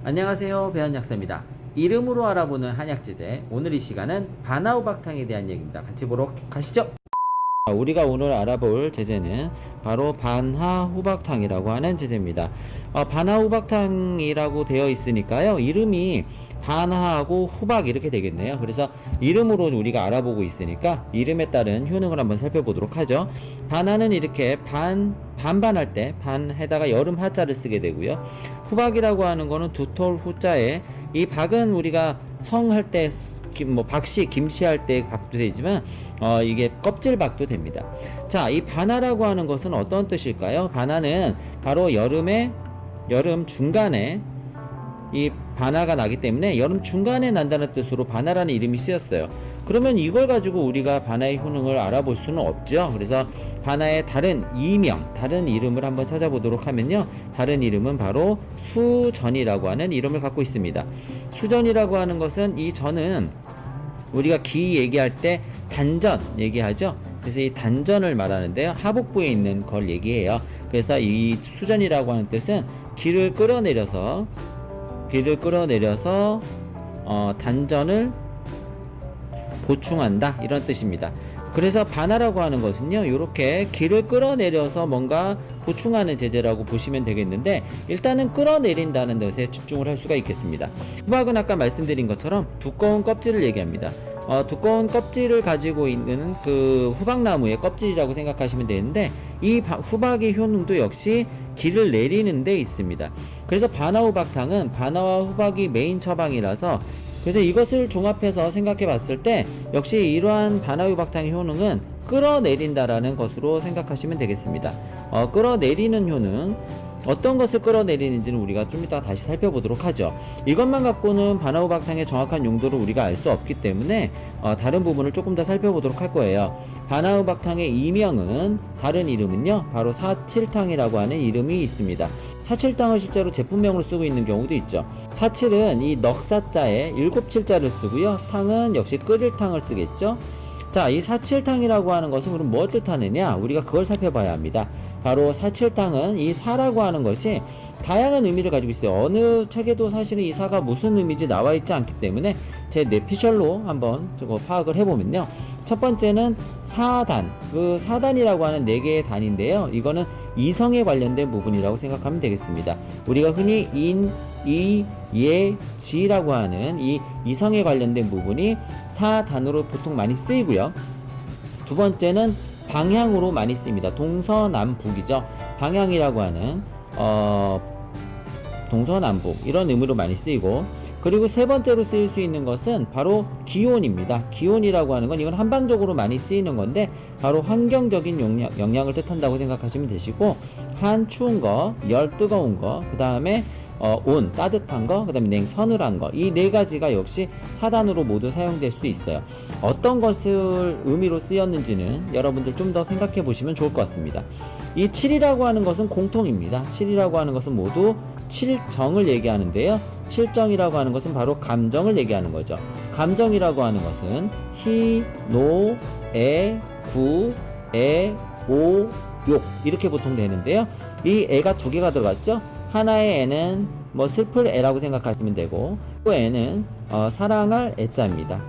안녕하세요, 배한약사입니다. 이름으로 알아보는 한약제제, 오늘 이 시간은 바나우박탕에 대한 얘기입니다. 같이 보러 가시죠. 우리가 오늘 알아볼 제제는 바로 반하후박탕이라고 하는 제제입니다. 반하후박탕이라고 되어 있으니까요, 이름이 반하하고 후박 이렇게 되겠네요. 그래서 이름으로 우리가 알아보고 있으니까 이름에 따른 효능을 한번 살펴보도록 하죠. 반하는 이렇게 반반할 때 반에다가 여름 하자를 쓰게 되고요. 후박이라고 하는 거는 두톨 후자에, 이 박은 우리가 성할 때 박씨, 김씨 할 때 박도 되지만 이게 껍질박도 됩니다. 자, 이 반하라고 하는 것은 어떤 뜻일까요? 반하는 바로 여름 중간에 이 반하가 나기 때문에 여름 중간에 난다는 뜻으로 반하라는 이름이 쓰였어요. 그러면 이걸 가지고 우리가 반하의 효능을 알아볼 수는 없죠. 그래서 반하의 다른 이명, 다른 이름을 한번 찾아보도록 하면요, 다른 이름은 바로 수전이라고 하는 이름을 갖고 있습니다. 수전이라고 하는 것은, 이 전은 우리가 기 얘기할 때 단전 얘기하죠. 그래서 이 단전을 말하는데요, 하복부에 있는 걸 얘기해요. 그래서 이 수전이라고 하는 뜻은 기를 끌어내려서 단전을 보충한다, 이런 뜻입니다. 그래서 반하라고 하는 것은요, 이렇게 기를 끌어내려서 뭔가 보충하는 제제라고 보시면 되겠는데, 일단은 끌어내린다는 것에 집중을 할 수가 있겠습니다. 후박은 아까 말씀드린 것처럼 두꺼운 껍질을 얘기합니다. 두꺼운 껍질을 가지고 있는 그 후박나무의 껍질이라고 생각하시면 되는데, 이 후박의 효능도 역시 기를 내리는 데 있습니다. 그래서 반하후박탕은 반하와 후박이 메인 처방이라서, 그래서 이것을 종합해서 생각해 봤을 때 역시 이러한 반하후박탕의 효능은 끌어내린다라는 것으로 생각하시면 되겠습니다. 끌어내리는 효능, 어떤 것을 끌어내리는지는 우리가 좀 이따 다시 살펴보도록 하죠. 이것만 갖고는 반하후박탕의 정확한 용도를 우리가 알 수 없기 때문에 다른 부분을 조금 더 살펴보도록 할 거예요. 반하후박탕의 이명은, 다른 이름은요, 바로 사칠탕이라고 하는 이름이 있습니다. 사칠탕을 실제로 제품명으로 쓰고 있는 경우도 있죠. 사칠은 이 넉사자에 7칠자를 쓰고요, 탕은 역시 끓일 탕을 쓰겠죠. 자, 이 사칠탕이라고 하는 것은 그럼 뭘 뜻하느냐, 우리가 그걸 살펴봐야 합니다. 바로 사칠탕은 이 사라고 하는 것이 다양한 의미를 가지고 있어요. 어느 책에도 사실은 이 사가 무슨 의미인지 나와 있지 않기 때문에 제 뇌피셜로 한번 저거 파악을 해보면요, 첫 번째는 사단, 그 사단이라고 하는 4개의 단인데요, 이거는 이성에 관련된 부분이라고 생각하면 되겠습니다. 우리가 흔히 인, 이, 예, 지라고 하는 이 이성에 관련된 부분이 사단으로 보통 많이 쓰이고요. 두 번째는 방향으로 많이 쓰입니다. 동서남북이죠. 방향이라고 하는 동서남북, 이런 의미로 많이 쓰이고, 그리고 세 번째로 쓰일 수 있는 것은 바로 기온입니다. 기온이라고 하는 건, 이건 한방적으로 많이 쓰이는 건데 바로 환경적인 영향을 뜻한다고 생각하시면 되시고, 한 추운 거, 열 뜨거운 거, 그 다음에 온 따뜻한 거, 그 다음에 냉 서늘한 거, 이 4가지가 역시 사단으로 모두 사용될 수 있어요. 어떤 것을 의미로 쓰였는지는 여러분들 좀 더 생각해 보시면 좋을 것 같습니다. 이 7이라고 하는 것은 공통입니다. 7이라고 하는 것은 모두 칠정을 얘기하는데요, 칠정이라고 하는 것은 바로 감정을 얘기하는 거죠. 감정이라고 하는 것은 희, 노, 애, 구, 애, 오, 욕, 이렇게 보통 되는데요, 이 애가 2개가 들어갔죠. 하나의 애는 슬플 애라고 생각하시면 되고, 또 애는 사랑할 애자입니다.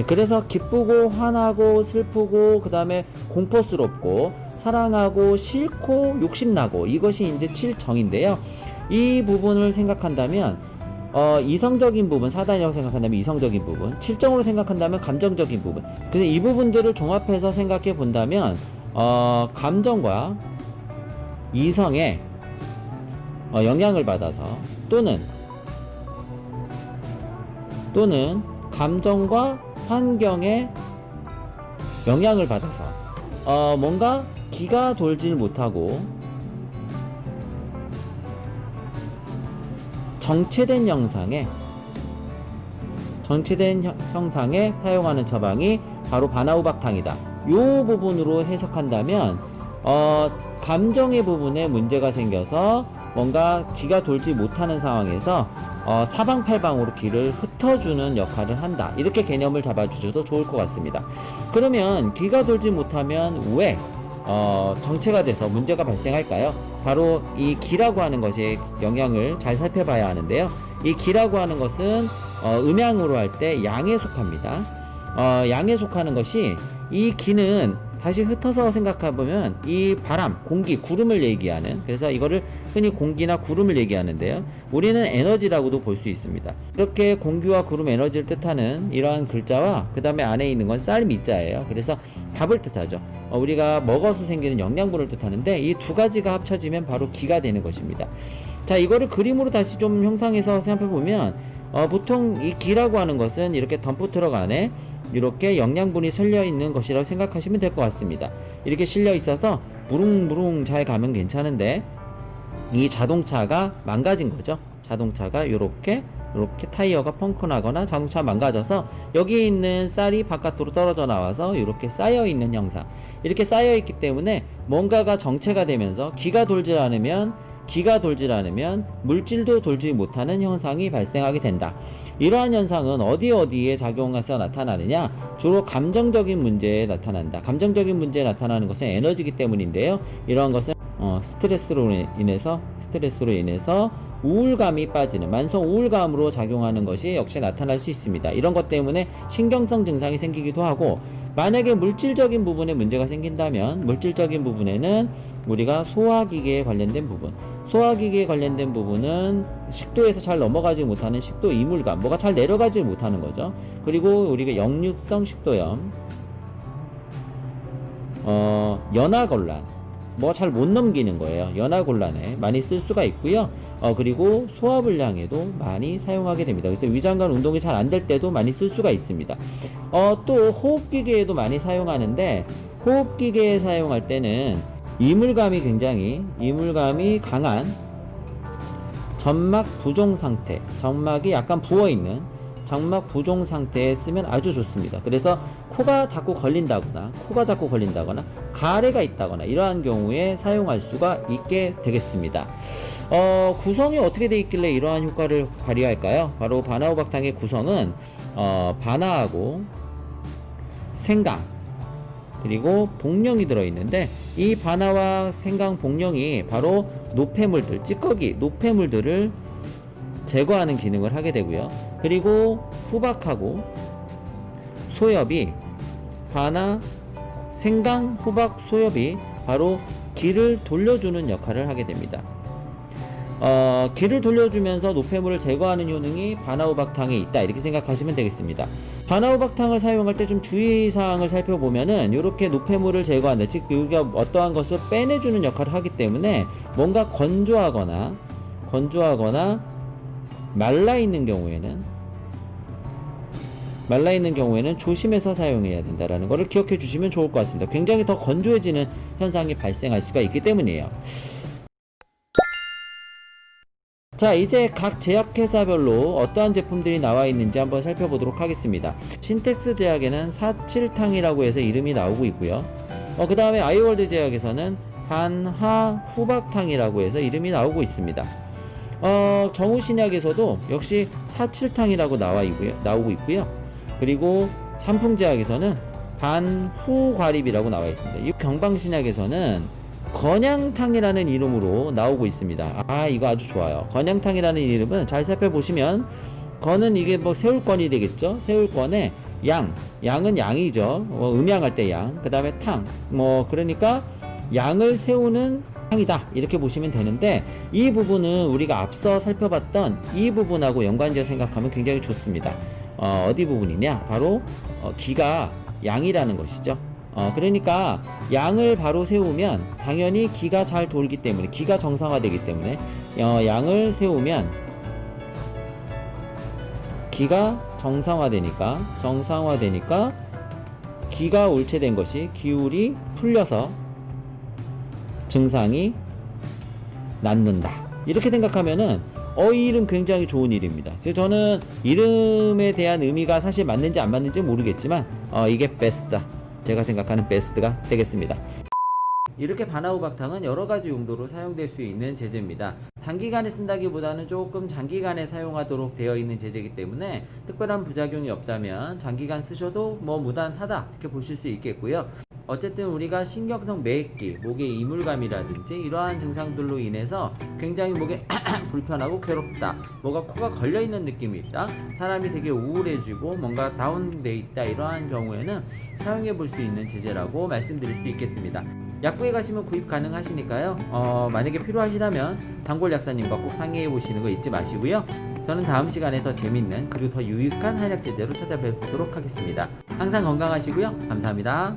그래서 기쁘고 화나고 슬프고, 그 다음에 공포스럽고, 사랑하고 싫고 욕심나고, 이것이 이제 칠정인데요, 이 부분을 생각한다면 이성적인 부분, 사단이라고 생각한다면 이성적인 부분, 칠정으로 생각한다면 감정적인 부분, 그래서 이 부분들을 종합해서 생각해 본다면 감정과 이성의 영향을 받아서, 또는 감정과 환경의 영향을 받아서 뭔가 기가 돌질 못하고 정체된 형상에 사용하는 처방이 바로 반하후박탕이다. 요 부분으로 해석한다면 감정의 부분에 문제가 생겨서 뭔가 기가 돌지 못하는 상황에서 사방팔방으로 기를 흩어주는 역할을 한다, 이렇게 개념을 잡아주셔도 좋을 것 같습니다. 그러면 기가 돌지 못하면 왜 정체가 돼서 문제가 발생할까요? 바로 이 기라고 하는 것의 영향을 잘 살펴봐야 하는데요, 이 기라고 하는 것은 음양으로 할 때 양에 속합니다. 양에 속하는 것이 이 기는 다시 흩어서 생각해보면 이 바람, 공기, 구름을 얘기하는, 그래서 이거를 흔히 공기나 구름을 얘기하는데요. 우리는 에너지라고도 볼 수 있습니다. 이렇게 공기와 구름, 에너지를 뜻하는 이러한 글자와 그 다음에 안에 있는 건 쌀 미자예요. 그래서 밥을 뜻하죠. 우리가 먹어서 생기는 영양분을 뜻하는데 이 두 가지가 합쳐지면 바로 기가 되는 것입니다. 자, 이거를 그림으로 다시 좀 형상해서 생각해보면 보통 이 기라고 하는 것은 이렇게 덤프트럭 안에 이렇게 영양분이 실려 있는 것이라고 생각하시면 될 것 같습니다. 이렇게 실려 있어서 무릉무릉 잘 가면 괜찮은데 이 자동차가 망가진 거죠. 자동차가 이렇게 타이어가 펑크 나거나 자동차 망가져서 여기 있는 쌀이 바깥으로 떨어져 나와서 이렇게 쌓여 있는 형상, 이렇게 쌓여 있기 때문에 뭔가가 정체가 되면서 기가 돌질 않으면 물질도 돌지 못하는 현상이 발생하게 된다. 이러한 현상은 어디에 작용해서 나타나느냐? 주로 감정적인 문제에 나타난다. 감정적인 문제에 나타나는 것은 에너지이기 때문인데요. 이러한 것은 스트레스로 인해서 우울감이 빠지는 만성 우울감으로 작용하는 것이 역시 나타날 수 있습니다. 이런 것 때문에 신경성 증상이 생기기도 하고, 만약에 물질적인 부분에 문제가 생긴다면 물질적인 부분에는 우리가 소화기계에 관련된 부분은 식도에서 잘 넘어가지 못하는 식도 이물감, 뭐가 잘 내려가지 못하는 거죠. 그리고 우리가 역류성 식도염, 연하곤란, 뭐가 잘 못 넘기는 거예요. 연하곤란에 많이 쓸 수가 있고요. 그리고 소화불량에도 많이 사용하게 됩니다. 그래서 위장관 운동이 잘 안 될 때도 많이 쓸 수가 있습니다. 또 호흡기계에도 많이 사용하는데, 호흡기계에 사용할 때는 이물감이 강한 점막 부종 상태, 점막이 약간 부어있는 점막 부종 상태에 쓰면 아주 좋습니다. 그래서 코가 자꾸 걸린다거나 가래가 있다거나 이러한 경우에 사용할 수가 있게 되겠습니다. 구성이 어떻게 되어 있길래 이러한 효과를 발휘할까요? 바로 바나호박탕의 구성은 바나하고 생강 그리고 복령이 들어있는데, 이 바나와 생강, 복령이 바로 노폐물들, 찌꺼기, 노폐물들을 제거하는 기능을 하게 되고요. 그리고 후박하고 소엽이, 바나, 생강, 후박, 소엽이 바로 기를 돌려주는 역할을 하게 됩니다. 기를 돌려주면서 노폐물을 제거하는 효능이 바나호박탕에 있다, 이렇게 생각하시면 되겠습니다. 바나호박탕을 사용할 때 좀 주의사항을 살펴보면은 이렇게 노폐물을 제거한다, 즉 여기가 어떠한 것을 빼내주는 역할을 하기 때문에 뭔가 건조하거나 말라있는 경우에는 조심해서 사용해야 된다라는 것을 기억해 주시면 좋을 것 같습니다. 굉장히 더 건조해지는 현상이 발생할 수가 있기 때문이에요. 자, 이제 각 제약회사별로 어떠한 제품들이 나와 있는지 한번 살펴보도록 하겠습니다. 신텍스 제약에는 47탕이라고 해서 이름이 나오고 있고요. 그 다음에 아이월드 제약에서는 반하 후박탕이라고 해서 이름이 나오고 있습니다. 정우신약에서도 역시 47탕이라고 나오고 있고요. 그리고 삼풍제약에서는 반후과립이라고 나와 있습니다. 이 경방신약에서는 건양탕이라는 이름으로 나오고 있습니다. 이거 아주 좋아요. 건양탕이라는 이름은 잘 살펴보시면, 건은 이게 뭐 새울건이 되겠죠. 새울건에 양은 양이죠. 음양할 때 양. 그 다음에 탕, 그러니까 양을 세우는 탕이다, 이렇게 보시면 되는데, 이 부분은 우리가 앞서 살펴봤던 이 부분하고 연관지어 생각하면 굉장히 좋습니다. 어디 부분이냐? 바로 기가 양이라는 것이죠. 그러니까 양을 바로 세우면 당연히 기가 잘 돌기 때문에, 기가 정상화되기 때문에 양을 세우면 기가 정상화되니까 기가 옳체된 것이 기울이 풀려서 증상이 낫는다, 이렇게 생각하면은 이 이름 굉장히 좋은 이름입니다. 그래서 저는 이름에 대한 의미가 사실 맞는지 안 맞는지 모르겠지만 이게 베스트다, 제가 생각하는 베스트가 되겠습니다. 이렇게 바나호박탕은 여러가지 용도로 사용될 수 있는 제제입니다. 단기간에 쓴다기보다는 조금 장기간에 사용하도록 되어 있는 제제이기 때문에 특별한 부작용이 없다면 장기간 쓰셔도 무난하다, 이렇게 보실 수 있겠고요. 어쨌든 우리가 신경성 매획기, 목의 이물감이라든지 이러한 증상들로 인해서 굉장히 목이 불편하고 괴롭다, 뭐가 코가 걸려있는 느낌이 있다, 사람이 되게 우울해지고 뭔가 다운돼 있다, 이러한 경우에는 사용해 볼 수 있는 제제라고 말씀드릴 수 있겠습니다. 약국에 가시면 구입 가능하시니까요. 만약에 필요하시다면 단골 약사님과 꼭 상의해 보시는 거 잊지 마시고요. 저는 다음 시간에 더 재밌는 그리고 더 유익한 한약 제제로 찾아뵙도록 하겠습니다. 항상 건강하시고요. 감사합니다.